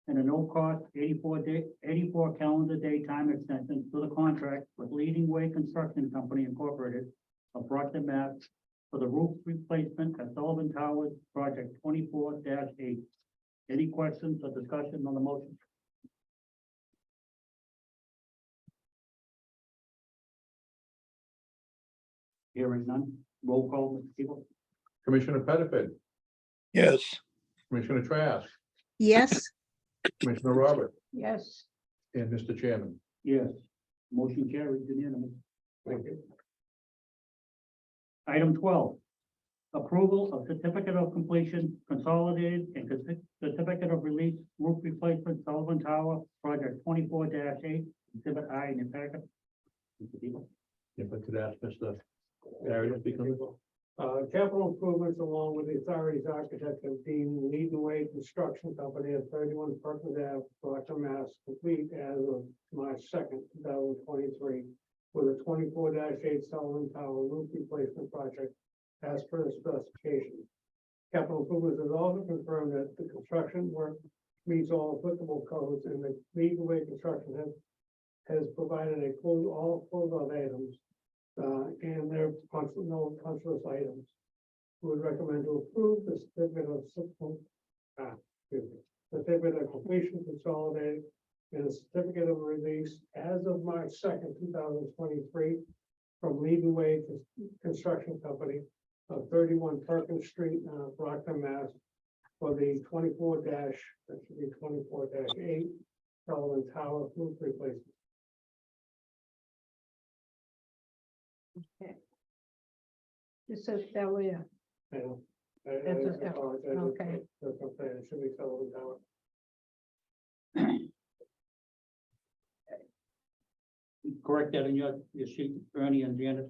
[SPEAKER 1] and a no-cost 84 calendar day time extension to the contract with Leading Way Construction Company Incorporated of Brockton, Mass. For the roof replacement at Sullivan Towers, project 24-8. Any questions or discussion on the motion? Hearing none, roll call, Mr. Tebow.
[SPEAKER 2] Commissioner Pettiford,
[SPEAKER 3] yes,
[SPEAKER 2] Commissioner Trask,
[SPEAKER 5] yes,
[SPEAKER 2] Commissioner Robert,
[SPEAKER 4] Yes,
[SPEAKER 2] and Mr. Chairman.
[SPEAKER 1] Yes, motion carried unanimous.
[SPEAKER 9] Thank you.
[SPEAKER 1] Item 12, approval of certificate of completion, consolidated and certificate of release roof replacement Sullivan Tower, project 24-8, exhibit I in your packet. Mr. Tebow.
[SPEAKER 2] If I could ask Mr. Barry to speak on this.
[SPEAKER 9] Capital improvements along with the authorities architect have deemed Leading Way Construction Company at 31 Perkins Ave, Brockton, Mass. Complete as of March 2nd, 2023, with a 24-8 Sullivan Tower roof replacement project as per the specification. Capital improvements has also confirmed that the construction work meets all applicable codes and the Leading Way Construction has provided all closeout items and their no punchless items. We would recommend to approve the certificate of completion consolidated and a certificate of release as of March 2nd, 2023 from Leading Way Construction Company of 31 Perkins Street, Brockton, Mass. For the 24-8 Sullivan Tower roof replacement.
[SPEAKER 4] okay. This is Delia.
[SPEAKER 9] I know.
[SPEAKER 4] That's okay.
[SPEAKER 9] apologize.
[SPEAKER 4] Okay.
[SPEAKER 9] That's what I'm saying. It should be Sullivan Tower.
[SPEAKER 1] Correct that in your sheet, Ernie and Janet.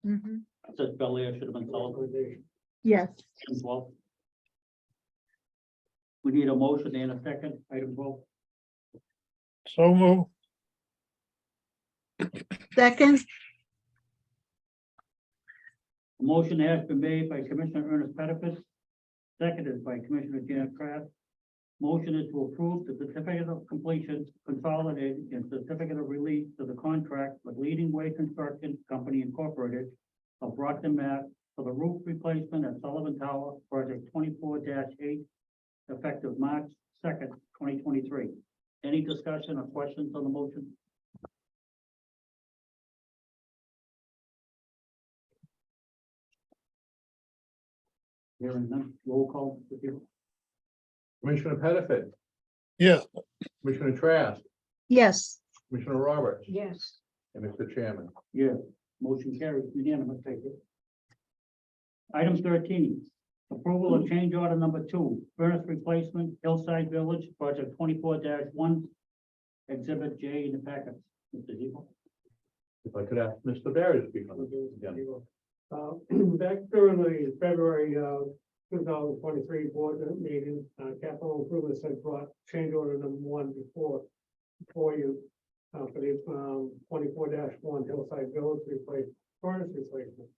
[SPEAKER 5] mhm,
[SPEAKER 1] It says Bel Air should have been Sullivan.
[SPEAKER 9] Recommendation.
[SPEAKER 5] yes,
[SPEAKER 1] Item 12. We need a motion and a second. Item 12.
[SPEAKER 3] so move,
[SPEAKER 5] second,
[SPEAKER 1] A motion has been made by Commissioner Ernest Pettiford, seconded by Commissioner Janet Kraft. Motion is to approve the certificate of completion, consolidated and certificate of release to the contract with Leading Way Construction Company Incorporated of Brockton, Mass. For the roof replacement at Sullivan Tower, project 24-8, effective March 2nd, 2023. Any discussion or questions on the motion? Hearing none, roll call, Mr. Tebow?
[SPEAKER 2] Commissioner Pettifat,
[SPEAKER 3] yes,
[SPEAKER 2] Commissioner Trask,
[SPEAKER 5] yes,
[SPEAKER 2] Commissioner Roberts,
[SPEAKER 4] Yes,
[SPEAKER 2] and Mr. Chairman.
[SPEAKER 1] Yeah, motion carries unanimous, thank you. Item 13, approval of change order number 2, furnace replacement, Hillside Village, project 24-1, exhibit J in the packet. Mr. Tebow?
[SPEAKER 2] If I could ask Mr. Barry to speak on this again.
[SPEAKER 9] Back during the February, 2023 board meeting, capital improvements had brought change order number 1 before you. For the, 24-1 Hillside Village furnace replacement.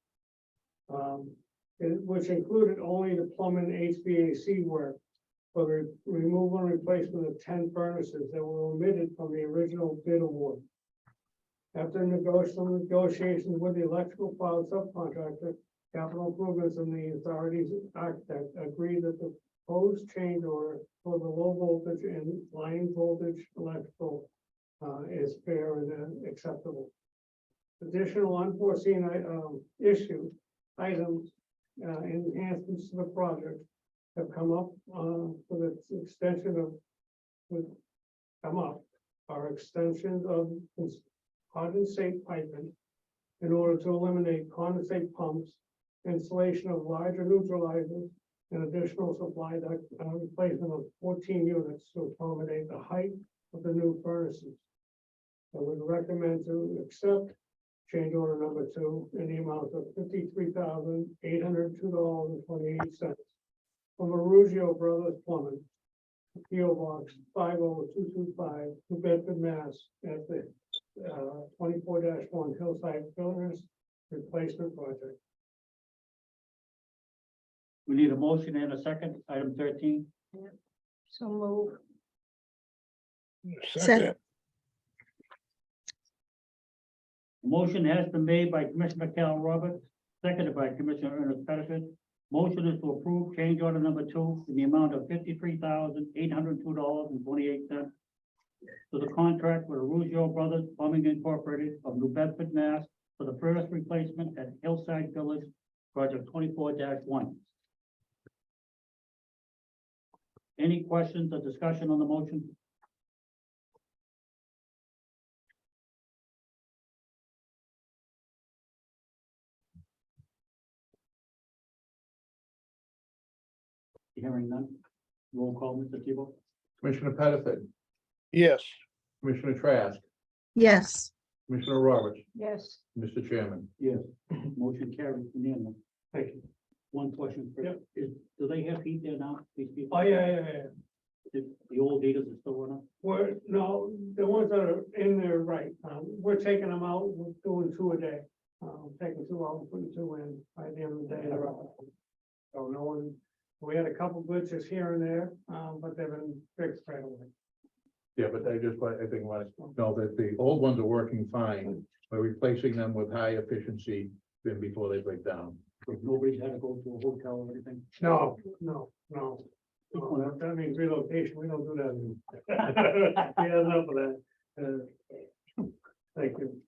[SPEAKER 9] Which included only the plumbing HVAC work for the removal and replacement of 10 furnaces that were omitted from the original bid award. After negotiations with the electrical power subcontractor, capital improvements and the authorities architect agreed that the proposed change order for the low voltage and line voltage electrical is fair and acceptable. Additional unforeseen items, enhancements to the project have come up for the extension of, are extensions of condensate piping in order to eliminate condensate pumps, installation of larger neutralizers, and additional supply duct replacement of 14 units to accommodate the height of the new furnaces. I would recommend to accept change order number 2 in the amount of $53,802.28 from Arugio Brothers Plumbing, P.O. Box 50225, New Bedford, Mass. At the 24-1 Hillside Furnace Replacement Project.
[SPEAKER 1] We need a motion and a second, item 13.
[SPEAKER 4] so move.
[SPEAKER 3] second,
[SPEAKER 1] A motion has been made by Commissioner Carol Roberts, seconded by Commissioner Ernest Pettifat. Motion is to approve change order number 2 in the amount of $53,802.28 to the contract with Arugio Brothers Plumbing Incorporated of New Bedford, Mass. For the furnace replacement at Hillside Village, project 24-1. Any questions or discussion on the motion? Hearing none. Roll call, Mr. Tebow?
[SPEAKER 2] Commissioner Pettifat,
[SPEAKER 3] yes,
[SPEAKER 2] Commissioner Trask,
[SPEAKER 5] yes,
[SPEAKER 2] Commissioner Roberts,
[SPEAKER 4] Yes,
[SPEAKER 2] Mr. Chairman.
[SPEAKER 1] Yes. Motion carries unanimous.
[SPEAKER 9] Thank you.
[SPEAKER 1] One question.
[SPEAKER 9] Yep.
[SPEAKER 1] Do they have heat there now? These people?
[SPEAKER 9] Oh, yeah.
[SPEAKER 1] The old heaters are still running?
[SPEAKER 9] No, the ones that are in there, right, we're taking them out, we're doing 2 a day. Taking 2 out, and putting 2 in by the end of the day. they're out. So no one, we had a couple glitches here and there, but they've been fixed right away.
[SPEAKER 2] Yeah, but I think know that the old ones are working fine. We're replacing them with high efficiency then before they break down.
[SPEAKER 1] So nobody's had to go to a hotel or anything?
[SPEAKER 9] No. That means relocation, we don't do that anymore. We had enough of that. Thank you.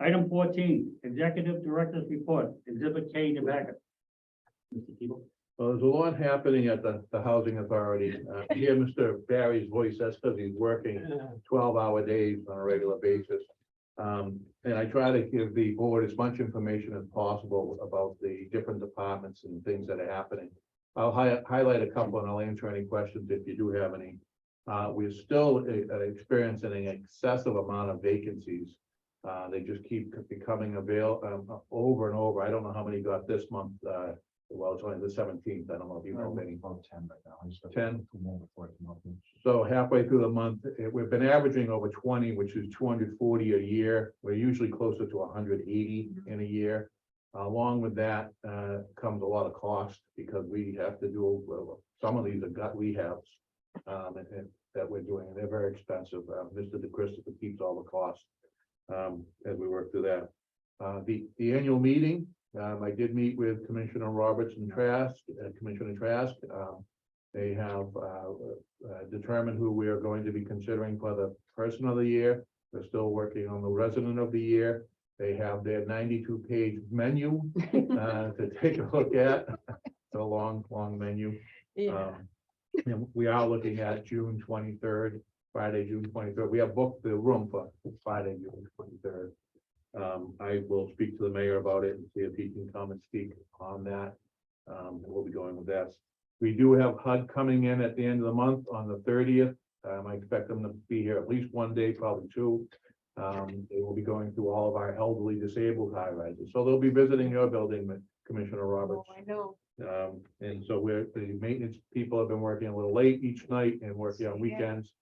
[SPEAKER 1] Item 14, Executive Director's Report, Exhibit K in the packet. Mr. Tebow?
[SPEAKER 2] Well, there's a lot happening at the Housing Authority. Hear Mr. Barry's voice, that's because he's working 12-hour days on a regular basis. And I try to give the board as much information as possible about the different departments and things that are happening. I'll highlight a couple and I'll answer any questions if you do have any. We're still experiencing an excessive amount of vacancies. They just keep becoming available over and over. I don't know how many got this month. Well, it's only the 17th. I don't know if you know any.
[SPEAKER 8] About 10 right now. I just got
[SPEAKER 2] 10?
[SPEAKER 8] 2 more before I come up.
[SPEAKER 2] So halfway through the month, we've been averaging over 20, which is 240 a year. We're usually closer to 180 in a year. Along with that comes a lot of cost because we have to do, some of these are gut rehabs that we're doing, and they're very expensive. Mr. DeChristopher keeps all the costs as we work through that. The annual meeting, I did meet with Commissioner Roberts and Trask, Commissioner Trask. They have determined who we are going to be considering for the person of the year. They're still working on the resident of the year. They have their 92-page menu to take a look at. a long, long menu.
[SPEAKER 4] Yeah,
[SPEAKER 2] And we are looking at June 23rd, Friday, June 23rd. We have booked the room for Friday, June 23rd. I will speak to the mayor about it and see if he can come and speak on that. We'll be going with that. We do have HUD coming in at the end of the month on the 30th. I expect them to be here at least one day, probably two. They will be going through all of our elderly disabled high rises. So they'll be visiting your building, Commissioner
[SPEAKER 4] oh,
[SPEAKER 2] Roberts.
[SPEAKER 4] I know.
[SPEAKER 2] And so the maintenance people have been working a little late each night and working on weekends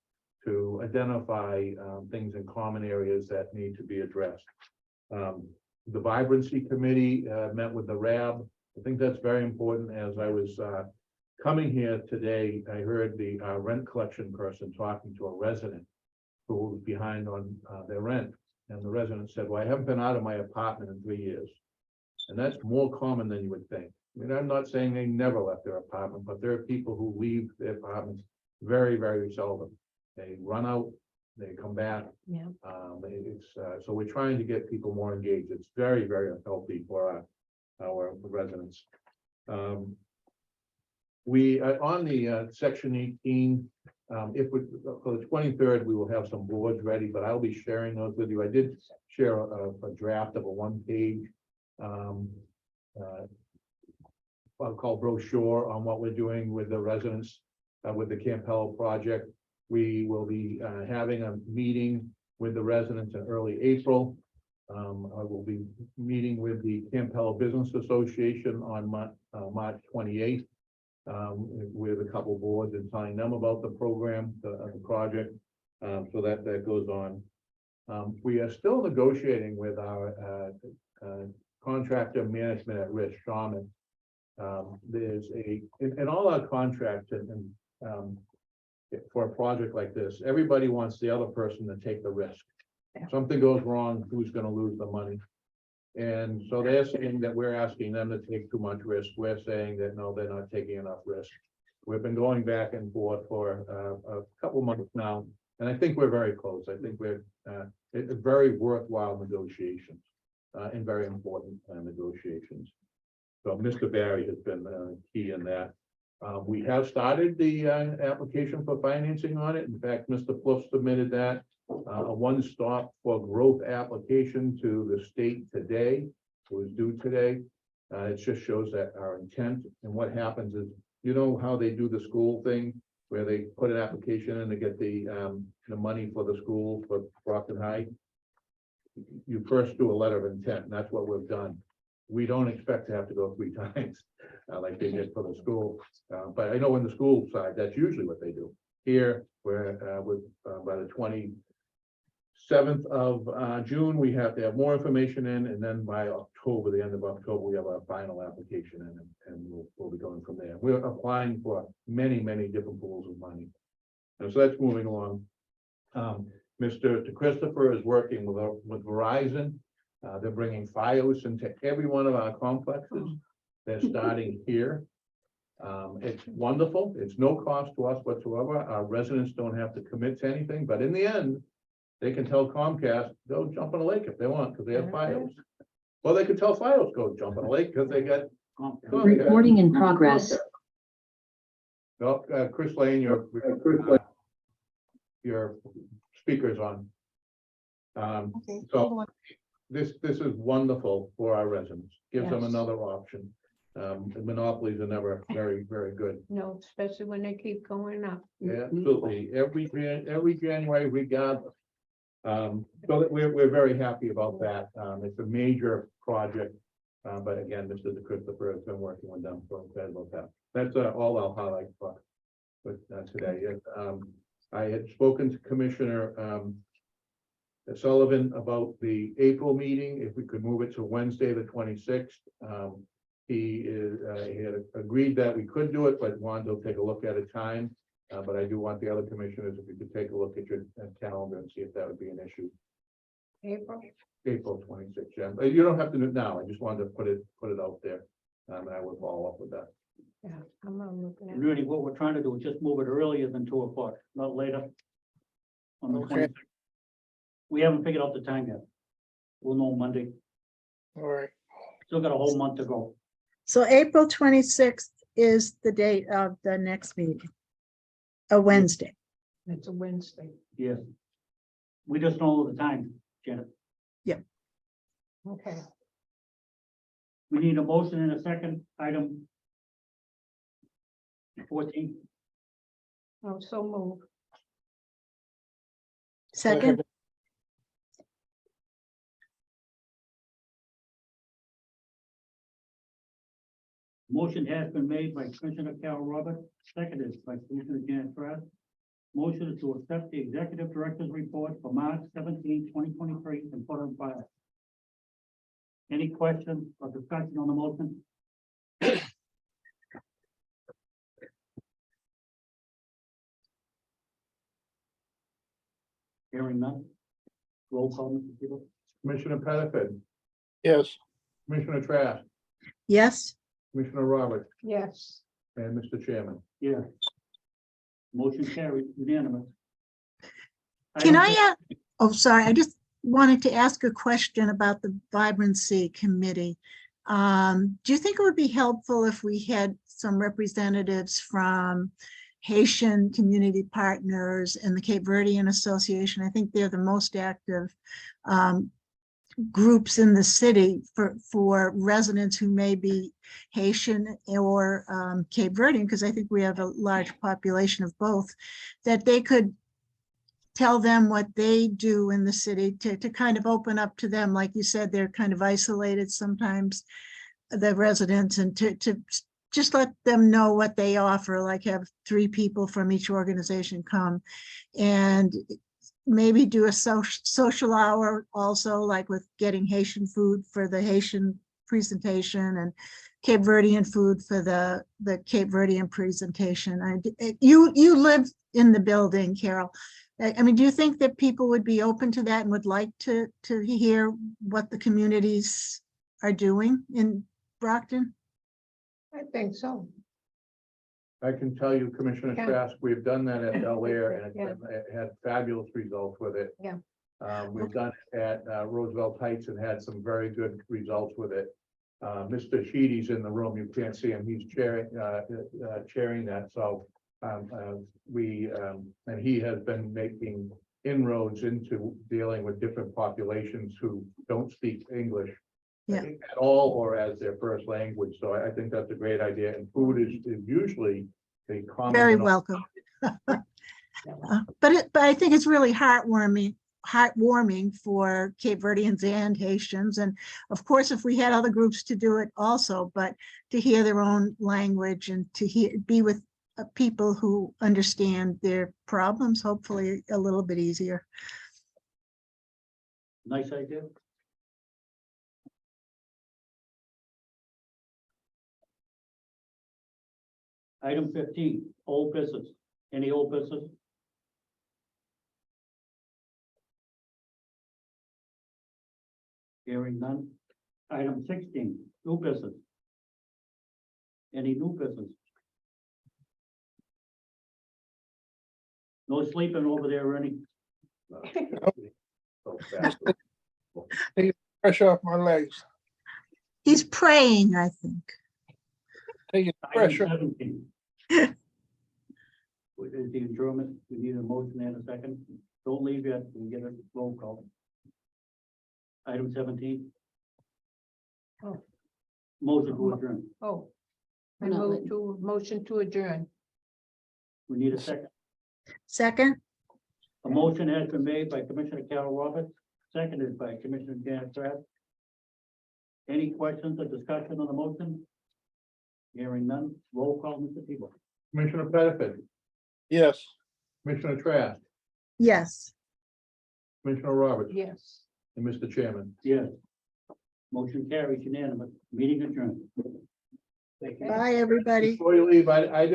[SPEAKER 2] to identify, things in common areas that need to be addressed. The vibrancy committee, met with the RAB. I think that's very important. As I was, coming here today, I heard the, rent collection person talking to a resident who was behind on, their rent. And the resident said, well, I haven't been out of my apartment in 3 years. And that's more common than you would think. I mean, I'm not saying they never left their apartment, but there are people who leave their apartments very, very seldom. They run out, they come back.
[SPEAKER 4] Yeah.
[SPEAKER 2] So we're trying to get people more engaged. It's very, very healthy for our residents. We, on the section 18, if we, for the 23rd, we will have some boards ready, but I'll be sharing those with you. I did share a draft of a one-page I'll call brochure on what we're doing with the residents, with the Campello project. We will be having a meeting with the residents in early April. I will be meeting with the Campello Business Association on March 28th. With a couple boards and telling them about the program, the project, so that goes on. We are still negotiating with our contractor management at risk, Shaman. There's in all our contracts and for a project like this, everybody wants the other person to take the risk.
[SPEAKER 4] Yeah.
[SPEAKER 2] Something goes wrong, who's going to lose the money? And so they're saying that we're asking them to take too much risk. We're saying that no, they're not taking enough risk. We've been going back and forth for a couple months now, and I think we're very close. I think we're it's very worthwhile negotiations and very important negotiations. So Mr. Barry has been key in that. We have started the application for financing on it. In fact, Mr. Fluff submitted that. A one-stop for growth application to the state today. It was due today. It just shows that our intent, and what happens is, you know how they do the school thing where they put an application in to get the money for the school for Brockton High. You first do a letter of intent, and that's what we've done. We don't expect to have to go 3 times like they did for the school. But I know in the school side, that's usually what they do. Here, we're by the 27th of June, we have to have more information in, and then by October, the end of October, we have our final application in, and we'll be going from there. We're applying for many, many different pools of money. And so that's moving along. Mr. Christopher is working with Verizon. They're bringing FiOS into every one of our complexes. They're starting here. It's wonderful. It's no cost to us whatsoever. Our residents don't have to commit to anything, but in the end, they can tell Comcast, go jump in a lake if they want, because they have FiOS. Well, they could tell FiOS, go jump in a lake, because they got Comcast.
[SPEAKER 10] Recording in progress.
[SPEAKER 2] No, Chris Lane, your speaker's on. So this is wonderful for our residents. Gives them
[SPEAKER 4] Yes.
[SPEAKER 2] another option. Monopolies are never very, very good.
[SPEAKER 4] No, especially when they keep going up.
[SPEAKER 2] Yeah, absolutely. Every January, regardless. So that we're very happy about that. It's a major project. But again, Mr. Christopher has been working with them, so I'm excited about that. That's all I'll highlight for today. I had spoken to Commissioner Sullivan about the April meeting, if we could move it to Wednesday, the 26th. He had agreed that we could do it, but wanted to take a look at a time. But I do want the other commissioners, if you could take a look at your calendar and see if that would be an issue. April 26th, yeah. You don't have to do it now. I just wanted to put it out there. And I will follow up with that.
[SPEAKER 4] Yeah, I'm not looking at.
[SPEAKER 1] Really, what we're trying to do is just move it earlier than 2 o'clock, not later. On the
[SPEAKER 3] Okay.
[SPEAKER 1] 26th. We haven't figured out the time yet. We'll know Monday.
[SPEAKER 3] All right.
[SPEAKER 1] Still got a whole month to go.
[SPEAKER 5] So April 26th is the date of the next meeting? A Wednesday.
[SPEAKER 4] It's a Wednesday.
[SPEAKER 1] Yes. We just don't know the time, Janet.
[SPEAKER 4] Okay.
[SPEAKER 1] We need a motion in a second, item 14.
[SPEAKER 4] Oh, so move.
[SPEAKER 5] Second,
[SPEAKER 1] Motion has been made by Commissioner Carol Roberts, seconded by Commissioner Janet Trask. Motion is to accept the executive director's report for March 17, 2023, and put on file. Any questions or discussion on the motion? Hearing none. Roll call, Mr. Tebow.
[SPEAKER 2] Commissioner Pettiford,
[SPEAKER 3] yes,
[SPEAKER 2] Commissioner Trask,
[SPEAKER 5] yes,
[SPEAKER 2] Commissioner Roberts,
[SPEAKER 4] Yes.
[SPEAKER 2] and Mr. Chairman.
[SPEAKER 1] Yeah. Motion carried unanimous.
[SPEAKER 5] can
[SPEAKER 1] Item
[SPEAKER 5] I, oh, sorry, I just wanted to ask a question about the vibrancy committee. Do you think it would be helpful if we had some representatives from Haitian Community Partners and the Cape Verdean Association? I think they're the most active groups in the city for residents who may be Haitian or Cape Verdean, because I think we have a large population of both, that they could tell them what they do in the city to kind of open up to them. Like you said, they're kind of isolated sometimes, the residents, and to just let them know what they offer, like have 3 people from each organization come and maybe do a social hour also, like with getting Haitian food for the Haitian presentation and Cape Verdean food for the Cape Verdean presentation. You live in the building, Carol. I mean, do you think that people would be open to that and would like to hear what the communities are doing in Brockton?
[SPEAKER 4] I think so.
[SPEAKER 2] I can tell you, Commissioner
[SPEAKER 4] Yeah.
[SPEAKER 2] Trask, we've done that at Bel Air and
[SPEAKER 4] Yeah.
[SPEAKER 2] it had fabulous results with it.
[SPEAKER 4] Yeah.
[SPEAKER 2] We've done it at Roosevelt Heights and had some very good results with it. Mr. Sheedy's in the room. You can't see him. He's chairing that. So and he has been making inroads into dealing with different populations who don't speak English
[SPEAKER 5] Yeah.
[SPEAKER 2] at all or as their first language. So I think that's a great idea. And food is usually a common.
[SPEAKER 5] Very welcome. But I think it's really heartwarming for Cape Verdeans and Haitians. And of course, if we had other groups to do it also, but to hear their own language and to be with people who understand their problems, hopefully a little bit easier.
[SPEAKER 1] Nice idea. Item 15, old business. Any old business? Hearing none. Item 16, new business. Any new business? No sleeping over there, Ernie?
[SPEAKER 2] So fast.
[SPEAKER 3] pressure off my legs,
[SPEAKER 5] He's praying, I think.
[SPEAKER 3] taking the
[SPEAKER 1] Item
[SPEAKER 3] pressure.
[SPEAKER 1] 17. Is the adjournment, we need a motion and a second. Don't leave yet, we get a roll call. Item 17.
[SPEAKER 4] Oh.
[SPEAKER 1] Motion to adjourn.
[SPEAKER 4] Oh. I move to motion to adjourn.
[SPEAKER 1] We need a second.
[SPEAKER 5] Second,
[SPEAKER 1] A motion has been made by Commissioner Carol Roberts, seconded by Commissioner Janet Trask. Any questions or discussion on the motion? Hearing none, roll call, Mr. Tebow.
[SPEAKER 2] Commissioner Pettiford,
[SPEAKER 3] Yes.
[SPEAKER 2] Commissioner Trask,
[SPEAKER 5] yes.
[SPEAKER 2] Commissioner Roberts,
[SPEAKER 4] Yes.
[SPEAKER 2] and Mr. Chairman.
[SPEAKER 1] Yes. Motion carries unanimous, meeting adjourned.
[SPEAKER 5] Bye, everybody.
[SPEAKER 2] Before you leave, I did